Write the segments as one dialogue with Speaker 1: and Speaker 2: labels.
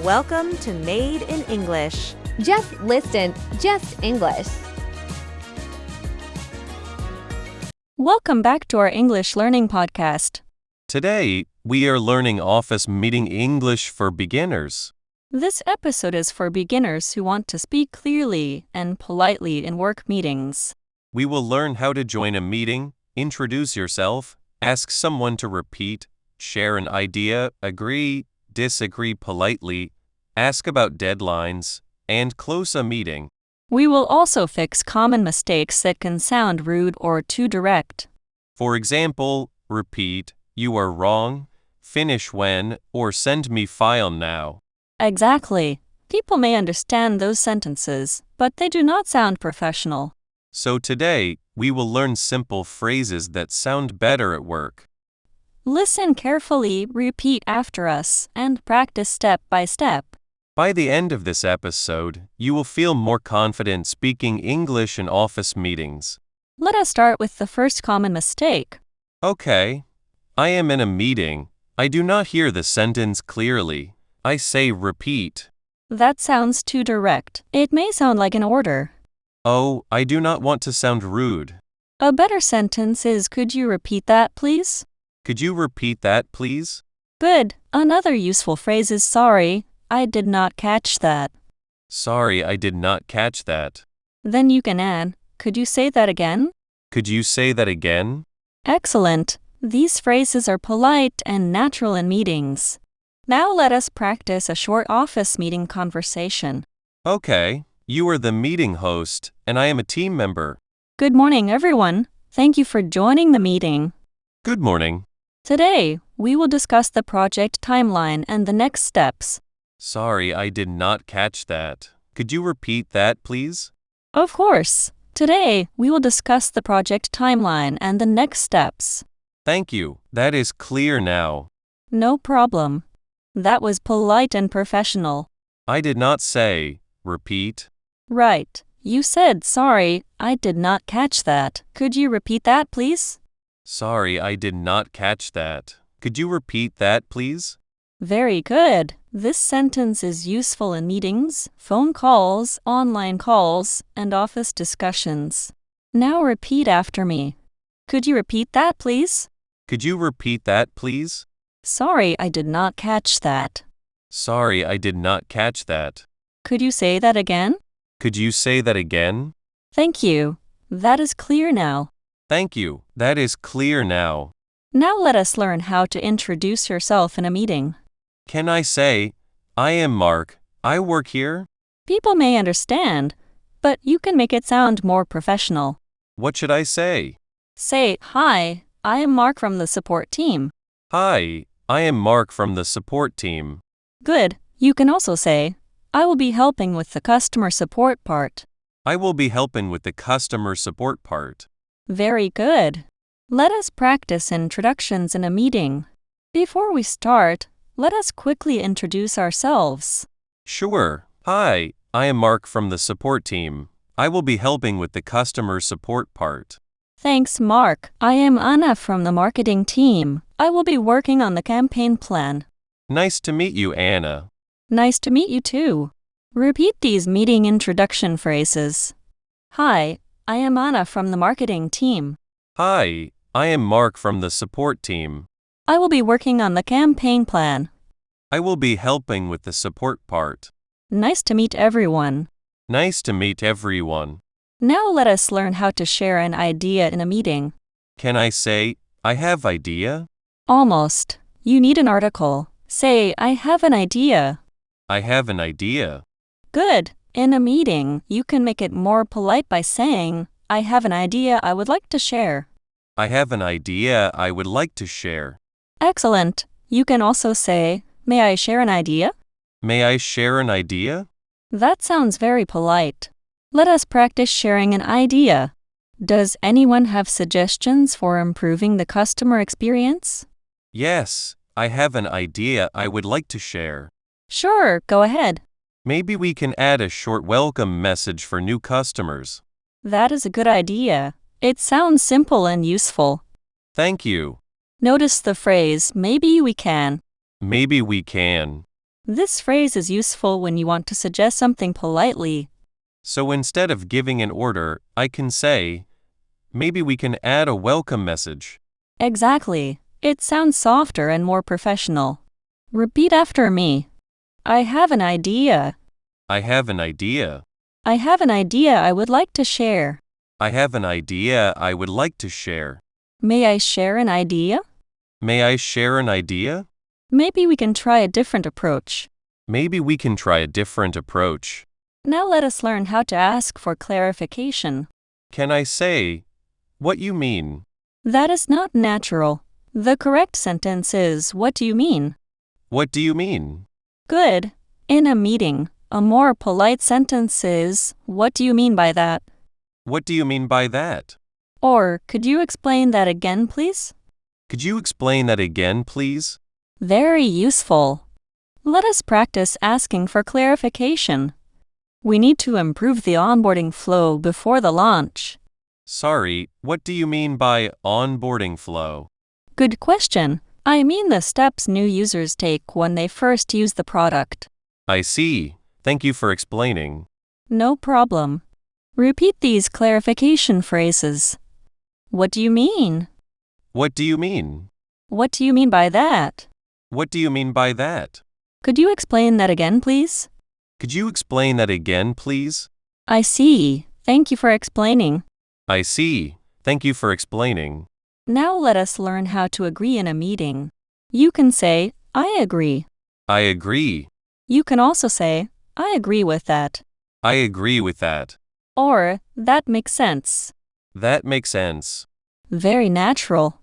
Speaker 1: Welcome to Made in English.
Speaker 2: Just listen, just English.
Speaker 3: Welcome back to our English learning podcast.
Speaker 4: Today, we are learning office meeting English for beginners.
Speaker 3: This episode is for beginners who want to speak clearly and politely in work meetings.
Speaker 4: We will learn how to join a meeting, introduce yourself, ask someone to repeat, share an idea, agree, disagree politely, ask about deadlines, and close a meeting.
Speaker 3: We will also fix common mistakes that can sound rude or too direct.
Speaker 4: For example, repeat, "You are wrong," "finish when," or "send me file now."
Speaker 3: Exactly. People may understand those sentences, but they do not sound professional.
Speaker 4: So today, we will learn simple phrases that sound better at work.
Speaker 3: Listen carefully, repeat after us, and practice step by step.
Speaker 4: By the end of this episode, you will feel more confident speaking English in office meetings.
Speaker 3: Let us start with the first common mistake.
Speaker 4: Okay. I am in a meeting. I do not hear the sentence clearly. I say repeat.
Speaker 3: That sounds too direct. It may sound like an order.
Speaker 4: Oh, I do not want to sound rude.
Speaker 3: A better sentence is, could you repeat that, please?
Speaker 4: Could you repeat that, please?
Speaker 3: Good. Another useful phrase is sorry, I did not catch that.
Speaker 4: Sorry, I did not catch that.
Speaker 3: Then you can add, could you say that again?
Speaker 4: Could you say that again?
Speaker 3: Excellent. These phrases are polite and natural in meetings. Now let us practice a short office meeting conversation.
Speaker 4: Okay. You are the meeting host, and I am a team member.
Speaker 3: Good morning, everyone. Thank you for joining the meeting.
Speaker 4: Good morning.
Speaker 3: Today, we will discuss the project timeline and the next steps.
Speaker 4: Sorry, I did not catch that. Could you repeat that, please?
Speaker 3: Of course. Today, we will discuss the project timeline and the next steps.
Speaker 4: Thank you. That is clear now.
Speaker 3: No problem. That was polite and professional.
Speaker 4: I did not say, repeat.
Speaker 3: Right. You said, sorry, I did not catch that. Could you repeat that, please?
Speaker 4: Sorry, I did not catch that. Could you repeat that, please?
Speaker 3: Very good. This sentence is useful in meetings, phone calls, online calls, and office discussions. Now repeat after me. Could you repeat that, please?
Speaker 4: Could you repeat that, please?
Speaker 3: Sorry, I did not catch that.
Speaker 4: Sorry, I did not catch that.
Speaker 3: Could you say that again?
Speaker 4: Could you say that again?
Speaker 3: Thank you. That is clear now.
Speaker 4: Thank you. That is clear now.
Speaker 3: Now let us learn how to introduce yourself in a meeting.
Speaker 4: Can I say, I am Mark, I work here?
Speaker 3: People may understand, but you can make it sound more professional.
Speaker 4: What should I say?
Speaker 3: Say, hi, I am Mark from the support team.
Speaker 4: Hi, I am Mark from the support team.
Speaker 3: Good. You can also say, I will be helping with the customer support part.
Speaker 4: I will be helping with the customer support part.
Speaker 3: Very good. Let us practice introductions in a meeting. Before we start, let us quickly introduce ourselves.
Speaker 4: Sure. Hi, I am Mark from the support team. I will be helping with the customer support part.
Speaker 3: Thanks, Mark. I am Anna from the marketing team. I will be working on the campaign plan.
Speaker 4: Nice to meet you, Anna.
Speaker 3: Nice to meet you too. Repeat these meeting introduction phrases. Hi, I am Anna from the marketing team.
Speaker 4: Hi, I am Mark from the support team.
Speaker 3: I will be working on the campaign plan.
Speaker 4: I will be helping with the support part.
Speaker 3: Nice to meet everyone.
Speaker 4: Nice to meet everyone.
Speaker 3: Now let us learn how to share an idea in a meeting.
Speaker 4: Can I say, I have idea?
Speaker 3: Almost. You need an article. Say, I have an idea.
Speaker 4: I have an idea.
Speaker 3: Good. In a meeting, you can make it more polite by saying, I have an idea I would like to share.
Speaker 4: I have an idea I would like to share.
Speaker 3: Excellent. You can also say, may I share an idea?
Speaker 4: May I share an idea?
Speaker 3: That sounds very polite. Let us practice sharing an idea. Does anyone have suggestions for improving the customer experience?
Speaker 4: Yes, I have an idea I would like to share.
Speaker 3: Sure, go ahead.
Speaker 4: Maybe we can add a short welcome message for new customers.
Speaker 3: That is a good idea. It sounds simple and useful.
Speaker 4: Thank you.
Speaker 3: Notice the phrase, maybe we can.
Speaker 4: Maybe we can.
Speaker 3: This phrase is useful when you want to suggest something politely.
Speaker 4: So instead of giving an order, I can say, maybe we can add a welcome message.
Speaker 3: Exactly. It sounds softer and more professional. Repeat after me. I have an idea.
Speaker 4: I have an idea.
Speaker 3: I have an idea I would like to share.
Speaker 4: I have an idea I would like to share.
Speaker 3: May I share an idea?
Speaker 4: May I share an idea?
Speaker 3: Maybe we can try a different approach.
Speaker 4: Maybe we can try a different approach.
Speaker 3: Now let us learn how to ask for clarification.
Speaker 4: Can I say, what you mean?
Speaker 3: That is not natural. The correct sentence is, what do you mean?
Speaker 4: What do you mean?
Speaker 3: Good. In a meeting, a more polite sentence is, what do you mean by that?
Speaker 4: What do you mean by that?
Speaker 3: Or, could you explain that again, please?
Speaker 4: Could you explain that again, please?
Speaker 3: Very useful. Let us practice asking for clarification. We need to improve the onboarding flow before the launch.
Speaker 4: Sorry, what do you mean by onboarding flow?
Speaker 3: Good question. I mean the steps new users take when they first use the product.
Speaker 4: I see. Thank you for explaining.
Speaker 3: No problem. Repeat these clarification phrases. What do you mean?
Speaker 4: What do you mean?
Speaker 3: What do you mean by that?
Speaker 4: What do you mean by that?
Speaker 3: Could you explain that again, please?
Speaker 4: Could you explain that again, please?
Speaker 3: I see. Thank you for explaining.
Speaker 4: I see. Thank you for explaining.
Speaker 3: Now let us learn how to agree in a meeting. You can say, I agree.
Speaker 4: I agree.
Speaker 3: You can also say, I agree with that.
Speaker 4: I agree with that.
Speaker 3: Or, that makes sense.
Speaker 4: That makes sense.
Speaker 3: Very natural.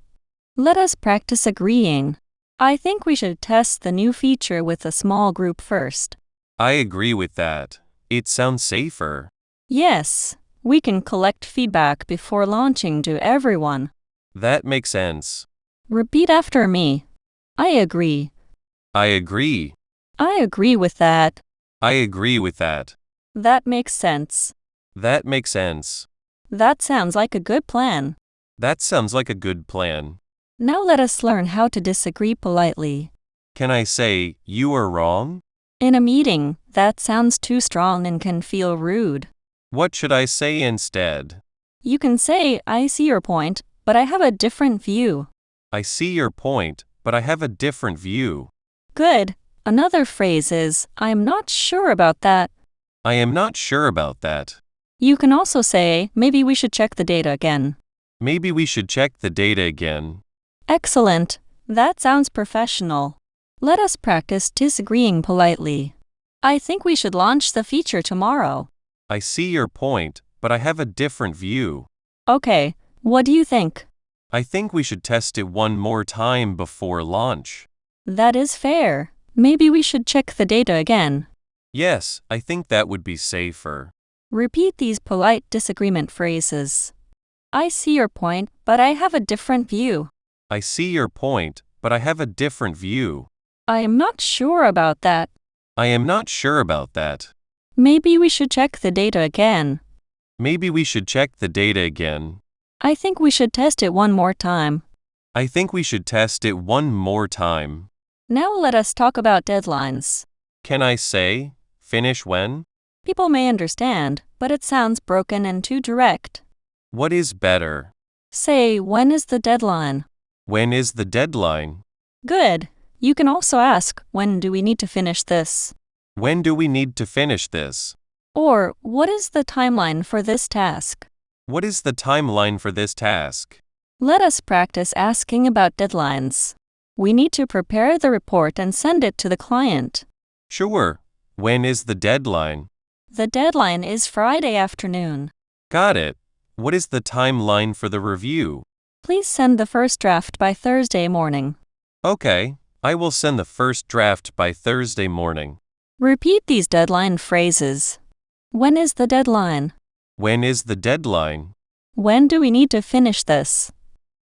Speaker 3: Let us practice agreeing. I think we should test the new feature with a small group first.
Speaker 4: I agree with that. It sounds safer.
Speaker 3: Yes, we can collect feedback before launching to everyone.
Speaker 4: That makes sense.
Speaker 3: Repeat after me. I agree.
Speaker 4: I agree.
Speaker 3: I agree with that.
Speaker 4: I agree with that.
Speaker 3: That makes sense.
Speaker 4: That makes sense.
Speaker 3: That sounds like a good plan.
Speaker 4: That sounds like a good plan.
Speaker 3: Now let us learn how to disagree politely.
Speaker 4: Can I say, you are wrong?
Speaker 3: In a meeting, that sounds too strong and can feel rude.
Speaker 4: What should I say instead?
Speaker 3: You can say, I see your point, but I have a different view.
Speaker 4: I see your point, but I have a different view.
Speaker 3: Good. Another phrase is, I am not sure about that.
Speaker 4: I am not sure about that.
Speaker 3: You can also say, maybe we should check the data again.
Speaker 4: Maybe we should check the data again.
Speaker 3: Excellent. That sounds professional. Let us practice disagreeing politely. I think we should launch the feature tomorrow.
Speaker 4: I see your point, but I have a different view.
Speaker 3: Okay, what do you think?
Speaker 4: I think we should test it one more time before launch.
Speaker 3: That is fair. Maybe we should check the data again.
Speaker 4: Yes, I think that would be safer.
Speaker 3: Repeat these polite disagreement phrases. I see your point, but I have a different view.
Speaker 4: I see your point, but I have a different view.
Speaker 3: I am not sure about that.
Speaker 4: I am not sure about that.
Speaker 3: Maybe we should check the data again.
Speaker 4: Maybe we should check the data again.
Speaker 3: I think we should test it one more time.
Speaker 4: I think we should test it one more time.
Speaker 3: Now let us talk about deadlines.
Speaker 4: Can I say, finish when?
Speaker 3: People may understand, but it sounds broken and too direct.
Speaker 4: What is better?
Speaker 3: Say, when is the deadline?
Speaker 4: When is the deadline?
Speaker 3: Good. You can also ask, when do we need to finish this?
Speaker 4: When do we need to finish this?
Speaker 3: Or, what is the timeline for this task?
Speaker 4: What is the timeline for this task?
Speaker 3: Let us practice asking about deadlines. We need to prepare the report and send it to the client.
Speaker 4: Sure. When is the deadline?
Speaker 3: The deadline is Friday afternoon.
Speaker 4: Got it. What is the timeline for the review?
Speaker 3: Please send the first draft by Thursday morning.
Speaker 4: Okay, I will send the first draft by Thursday morning.
Speaker 3: Repeat these deadline phrases. When is the deadline?
Speaker 4: When is the deadline?
Speaker 3: When do we need to finish this?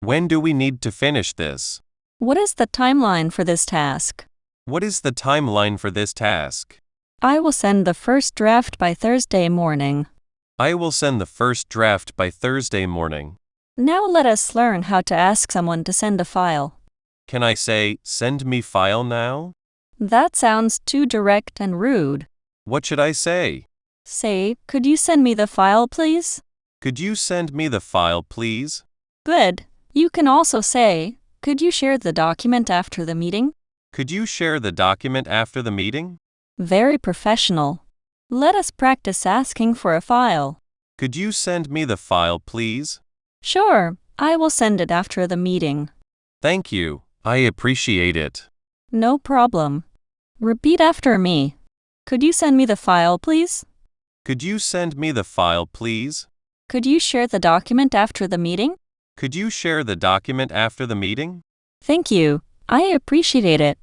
Speaker 4: When do we need to finish this?
Speaker 3: What is the timeline for this task?
Speaker 4: What is the timeline for this task?
Speaker 3: I will send the first draft by Thursday morning.
Speaker 4: I will send the first draft by Thursday morning.
Speaker 3: Now let us learn how to ask someone to send a file.
Speaker 4: Can I say, send me file now?
Speaker 3: That sounds too direct and rude.
Speaker 4: What should I say?
Speaker 3: Say, could you send me the file, please?
Speaker 4: Could you send me the file, please?
Speaker 3: Good. You can also say, could you share the document after the meeting?
Speaker 4: Could you share the document after the meeting?
Speaker 3: Very professional. Let us practice asking for a file.
Speaker 4: Could you send me the file, please?
Speaker 3: Sure, I will send it after the meeting.
Speaker 4: Thank you. I appreciate it.
Speaker 3: No problem. Repeat after me. Could you send me the file, please?
Speaker 4: Could you send me the file, please?
Speaker 3: Could you share the document after the meeting?
Speaker 4: Could you share the document after the meeting?
Speaker 3: Thank you. I appreciate it.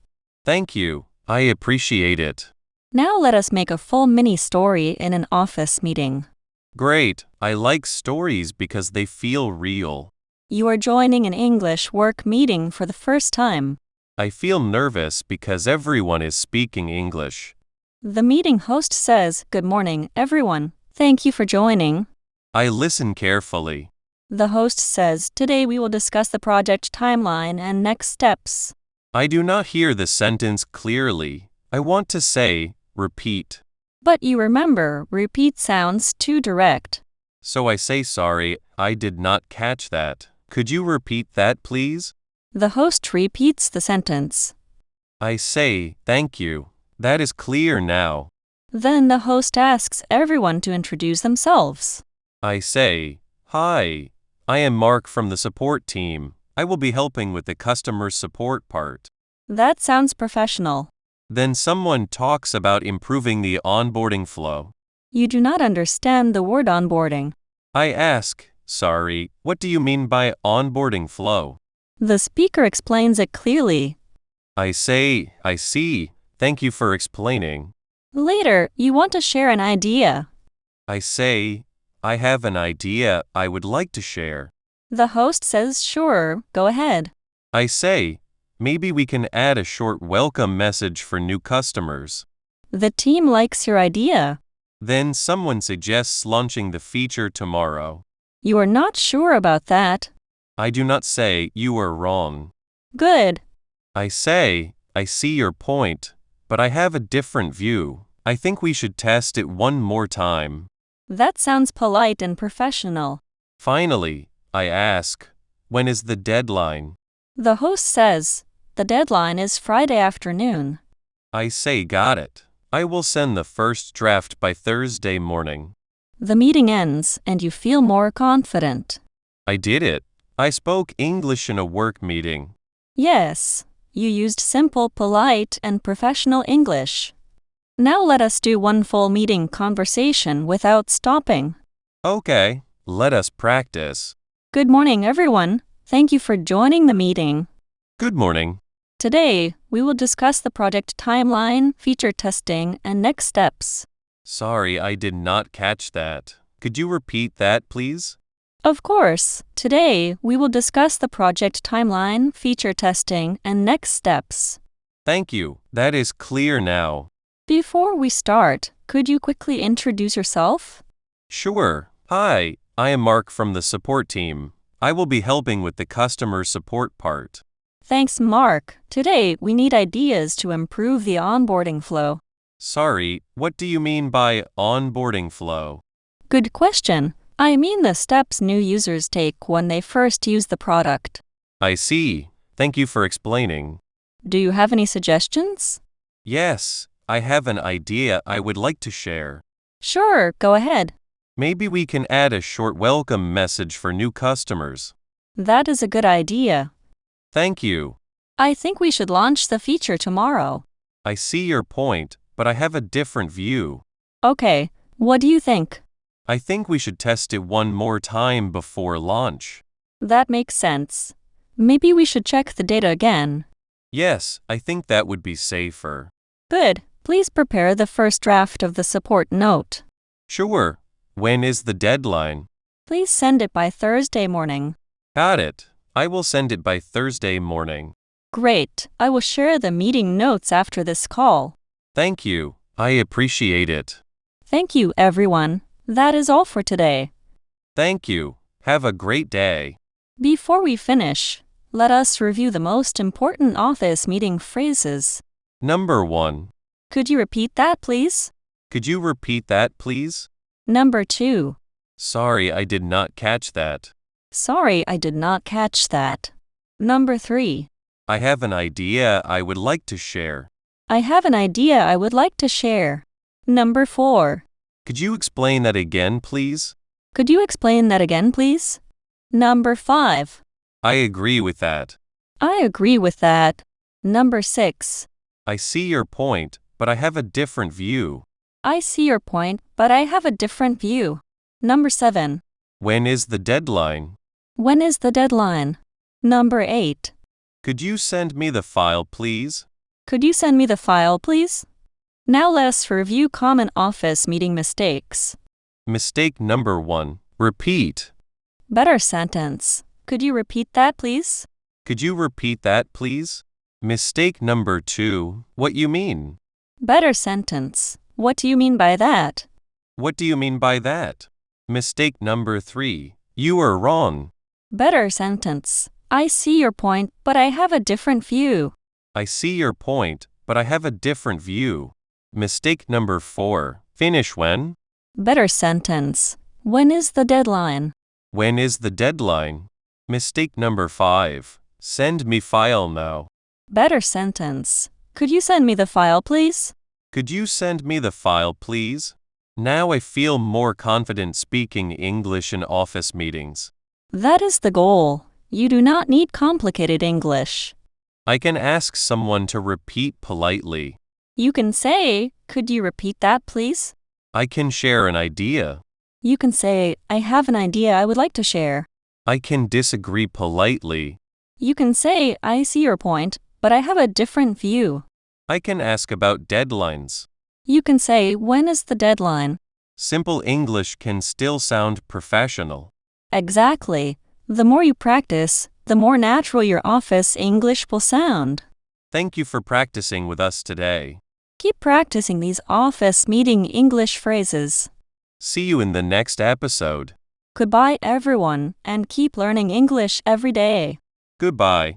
Speaker 4: Thank you. I appreciate it.
Speaker 3: Now let us make a full mini story in an office meeting.
Speaker 4: Great. I like stories because they feel real.
Speaker 3: You are joining an English work meeting for the first time.
Speaker 4: I feel nervous because everyone is speaking English.
Speaker 3: The meeting host says, "Good morning, everyone. Thank you for joining."
Speaker 4: I listen carefully.
Speaker 3: The host says, "Today we will discuss the project timeline and next steps."
Speaker 4: I do not hear the sentence clearly. I want to say, repeat.
Speaker 3: But you remember, repeat sounds too direct.
Speaker 4: So I say sorry, I did not catch that. Could you repeat that, please?
Speaker 3: The host repeats the sentence.
Speaker 4: I say, thank you. That is clear now.
Speaker 3: Then the host asks everyone to introduce themselves.
Speaker 4: I say, hi. I am Mark from the support team. I will be helping with the customer support part.
Speaker 3: That sounds professional.
Speaker 4: Then someone talks about improving the onboarding flow.
Speaker 3: You do not understand the word onboarding.
Speaker 4: I ask, sorry, what do you mean by onboarding flow?
Speaker 3: The speaker explains it clearly.
Speaker 4: I say, I see. Thank you for explaining.
Speaker 3: Later, you want to share an idea.
Speaker 4: I say, I have an idea I would like to share.
Speaker 3: The host says, "Sure, go ahead."
Speaker 4: I say, maybe we can add a short welcome message for new customers.
Speaker 3: The team likes your idea.
Speaker 4: Then someone suggests launching the feature tomorrow.
Speaker 3: You are not sure about that.
Speaker 4: I do not say you are wrong.
Speaker 3: Good.
Speaker 4: I say, I see your point, but I have a different view. I think we should test it one more time.
Speaker 3: That sounds polite and professional.
Speaker 4: Finally, I ask, when is the deadline?
Speaker 3: The host says, "The deadline is Friday afternoon."
Speaker 4: I say, got it. I will send the first draft by Thursday morning.
Speaker 3: The meeting ends and you feel more confident.
Speaker 4: I did it. I spoke English in a work meeting.
Speaker 3: Yes, you used simple, polite, and professional English. Now let us do one full meeting conversation without stopping.
Speaker 4: Okay, let us practice.
Speaker 3: Good morning, everyone. Thank you for joining the meeting.
Speaker 4: Good morning.
Speaker 3: Today, we will discuss the project timeline, feature testing, and next steps.
Speaker 4: Sorry, I did not catch that. Could you repeat that, please?
Speaker 3: Of course, today we will discuss the project timeline, feature testing, and next steps.
Speaker 4: Thank you. That is clear now.
Speaker 3: Before we start, could you quickly introduce yourself?
Speaker 4: Sure. Hi, I am Mark from the support team. I will be helping with the customer support part.
Speaker 3: Thanks, Mark. Today we need ideas to improve the onboarding flow.
Speaker 4: Sorry, what do you mean by onboarding flow?
Speaker 3: Good question. I mean the steps new users take when they first use the product.
Speaker 4: I see. Thank you for explaining.
Speaker 3: Do you have any suggestions?
Speaker 4: Yes, I have an idea I would like to share.
Speaker 3: Sure, go ahead.
Speaker 4: Maybe we can add a short welcome message for new customers.
Speaker 3: That is a good idea.
Speaker 4: Thank you.
Speaker 3: I think we should launch the feature tomorrow.
Speaker 4: I see your point, but I have a different view.
Speaker 3: Okay, what do you think?
Speaker 4: I think we should test it one more time before launch.
Speaker 3: That makes sense. Maybe we should check the data again.
Speaker 4: Yes, I think that would be safer.
Speaker 3: Good. Please prepare the first draft of the support note.
Speaker 4: Sure. When is the deadline?
Speaker 3: Please send it by Thursday morning.
Speaker 4: Got it. I will send it by Thursday morning.
Speaker 3: Great. I will share the meeting notes after this call.
Speaker 4: Thank you. I appreciate it.
Speaker 3: Thank you, everyone. That is all for today.
Speaker 4: Thank you. Have a great day.
Speaker 3: Before we finish, let us review the most important office meeting phrases.
Speaker 4: Number 1.
Speaker 3: Could you repeat that, please?
Speaker 4: Could you repeat that, please?
Speaker 3: Number 2.
Speaker 4: Sorry, I did not catch that.
Speaker 3: Sorry, I did not catch that. Number 3.
Speaker 4: I have an idea I would like to share.
Speaker 3: I have an idea I would like to share. Number 4.
Speaker 4: Could you explain that again, please?
Speaker 3: Could you explain that again, please? Number 5.
Speaker 4: I agree with that.
Speaker 3: I agree with that. Number 6.
Speaker 4: I see your point, but I have a different view.
Speaker 3: I see your point, but I have a different view. Number 7.
Speaker 4: When is the deadline?
Speaker 3: When is the deadline? Number 8.
Speaker 4: Could you send me the file, please?
Speaker 3: Could you send me the file, please? Now let us review common office meeting mistakes.
Speaker 4: Mistake number 1. Repeat.
Speaker 3: Better sentence. Could you repeat that, please?
Speaker 4: Could you repeat that, please? Mistake number 2. What you mean?
Speaker 3: Better sentence. What do you mean by that?
Speaker 4: What do you mean by that? Mistake number 3. You are wrong.
Speaker 3: Better sentence. I see your point, but I have a different view.
Speaker 4: I see your point, but I have a different view. Mistake number 4. Finish when?
Speaker 3: Better sentence. When is the deadline?
Speaker 4: When is the deadline? Mistake number 5. Send me file now.
Speaker 3: Better sentence. Could you send me the file, please?
Speaker 4: Could you send me the file, please? Now I feel more confident speaking English in office meetings.
Speaker 3: That is the goal. You do not need complicated English.
Speaker 4: I can ask someone to repeat politely.
Speaker 3: You can say, could you repeat that, please?
Speaker 4: I can share an idea.
Speaker 3: You can say, I have an idea I would like to share.
Speaker 4: I can disagree politely.
Speaker 3: You can say, I see your point, but I have a different view.
Speaker 4: I can ask about deadlines.
Speaker 3: You can say, when is the deadline?
Speaker 4: Simple English can still sound professional.
Speaker 3: Exactly. The more you practice, the more natural your office English will sound.
Speaker 4: Thank you for practicing with us today.
Speaker 3: Keep practicing these office meeting English phrases.
Speaker 4: See you in the next episode.
Speaker 3: Goodbye, everyone, and keep learning English every day.
Speaker 4: Goodbye.